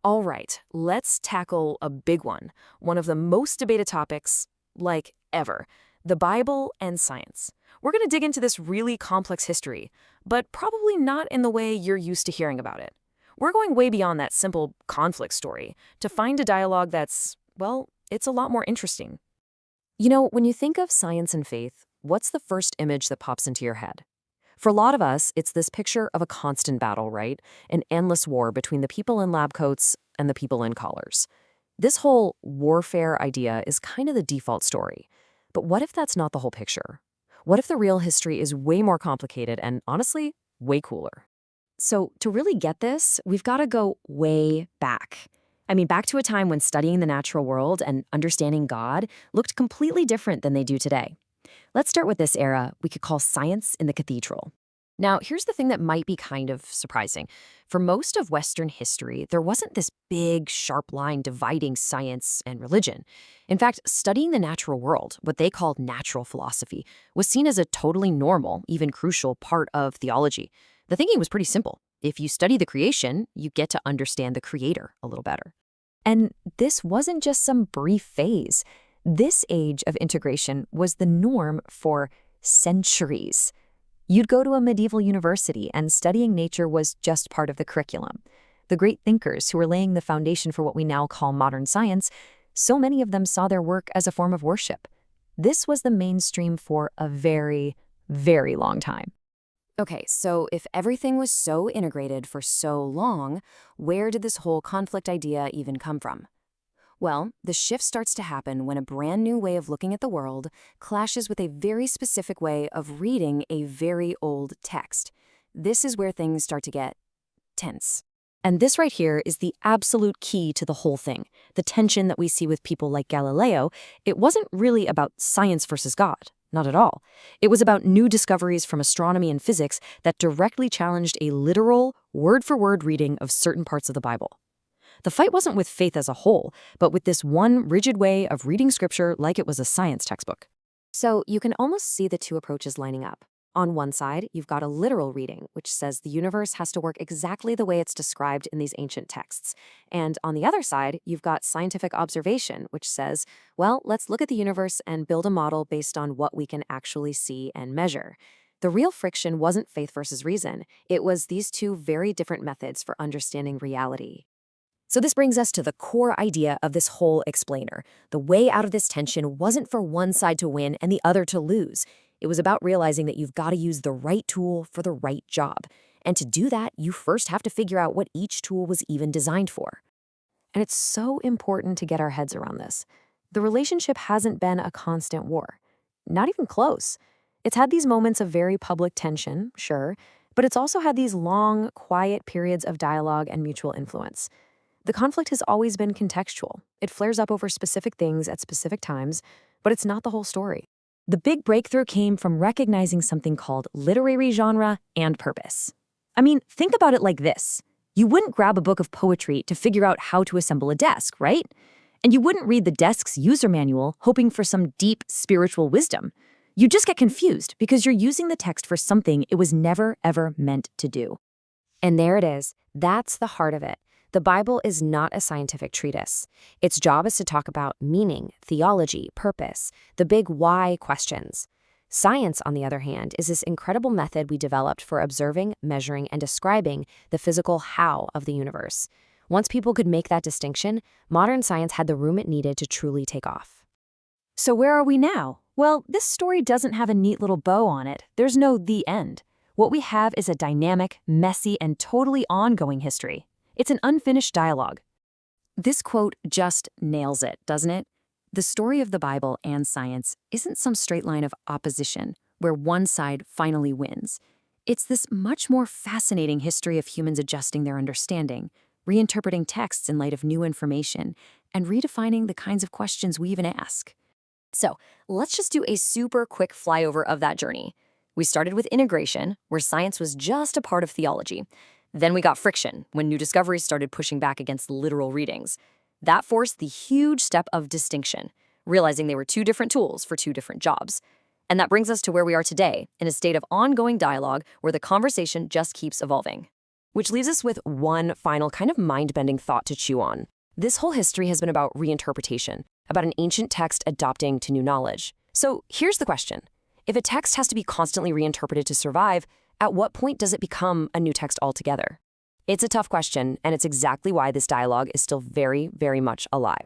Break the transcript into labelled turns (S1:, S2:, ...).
S1: All right, let's tackle a big one of the most debated topics, like ever, the Bible and science. We're going to dig into this really complex history, but probably not in the way you're used to hearing about it. We're going way beyond that simple conflict story to find a dialogue that's, well, it's a lot more interesting. You know, when you think of science and faith, what's the first image that pops into your head? For a lot of us, it's this picture of a constant battle, right? An endless war between the people in lab coats and the people in collars. This whole warfare idea is kind of the default story. But what if that's not the whole picture? What if the real history is way more complicated and, honestly, way cooler? So, to really get this, we've got to go way back. I mean, back to a time when studying the natural world and understanding God looked completely different than they do today. Let's start with this era we could call science in the cathedral. Now, here's the thing that might be kind of surprising. For most of Western history, there wasn't this big, sharp line dividing science and religion. In fact, studying the natural world, what they called natural philosophy, was seen as a totally normal, even crucial part of theology. The thinking was pretty simple. If you study the creation, you get to understand the creator a little better. And this wasn't just some brief phase. This age of integration was the norm for centuries. You'd go to a medieval university, and studying nature was just part of the curriculum. The great thinkers who were laying the foundation for what we now call modern science, so many of them saw their work as a form of worship. This was the mainstream for a very, very long time. Okay, so if everything was so integrated for so long, where did this whole conflict idea even come from? Well, the shift starts to happen when a brand new way of looking at the world clashes with a very specific way of reading a very old text. This is where things start to get tense. And this right here is the absolute key to the whole thing. The tension that we see with people like Galileo, it wasn't really about science versus God. Not at all. It was about new discoveries from astronomy and physics that directly challenged a literal, word-for-word reading of certain parts of the Bible. The fight wasn't with faith as a whole, but with this one rigid way of reading scripture like it was a science textbook. So you can almost see the two approaches lining up. On one side, you've got a literal reading, which says the universe has to work exactly the way it's described in these ancient texts. And on the other side, you've got scientific observation, which says, well, let's look at the universe and build a model based on what we can actually see and measure. The real friction wasn't faith versus reason. It was these two very different methods for understanding reality. So this brings us to the core idea of this whole explainer. The way out of this tension wasn't for one side to win and the other to lose. It was about realizing that you've got to use the right tool for the right job. And to do that, you first have to figure out what each tool was even designed for. And it's so important to get our heads around this. The relationship hasn't been a constant war. Not even close. It's had these moments of very public tension, sure, but it's also had these long, quiet periods of dialogue and mutual influence. The conflict has always been contextual. It flares up over specific things at specific times, but it's not the whole story. The big breakthrough came from recognizing something called literary genre and purpose. I mean, think about it like this. You wouldn't grab a book of poetry to figure out how to assemble a desk, right? And you wouldn't read the desk's user manual hoping for some deep spiritual wisdom. You just get confused because you're using the text for something it was never, ever meant to do. And there it is. That's the heart of it. The Bible is not a scientific treatise. Its job is to talk about meaning, theology, purpose, the big why questions. Science, on the other hand, is this incredible method we developed for observing, measuring, and describing the physical how of the universe. Once people could make that distinction, modern science had the room it needed to truly take off. So where are we now? Well, this story doesn't have a neat little bow on it. There's no the end. What we have is a dynamic, messy, and totally ongoing history. It's an unfinished dialogue. This quote just nails it, doesn't it? The story of the Bible and science isn't some straight line of opposition where one side finally wins. It's this much more fascinating history of humans adjusting their understanding, reinterpreting texts in light of new information, and redefining the kinds of questions we even ask. So let's just do a super quick flyover of that journey. We started with integration, where science was just a part of theology. Then we got friction, when new discoveries started pushing back against literal readings. That forced the huge step of distinction, realizing they were two different tools for two different jobs. And that brings us to where we are today, in a state of ongoing dialogue where the conversation just keeps evolving. Which leaves us with one final kind of mind-bending thought to chew on. This whole history has been about reinterpretation, about an ancient text adapting to new knowledge. So here's the question. If a text has to be constantly reinterpreted to survive, at what point does it become a new text altogether? It's a tough question, and it's exactly why this dialogue is still very, very much alive.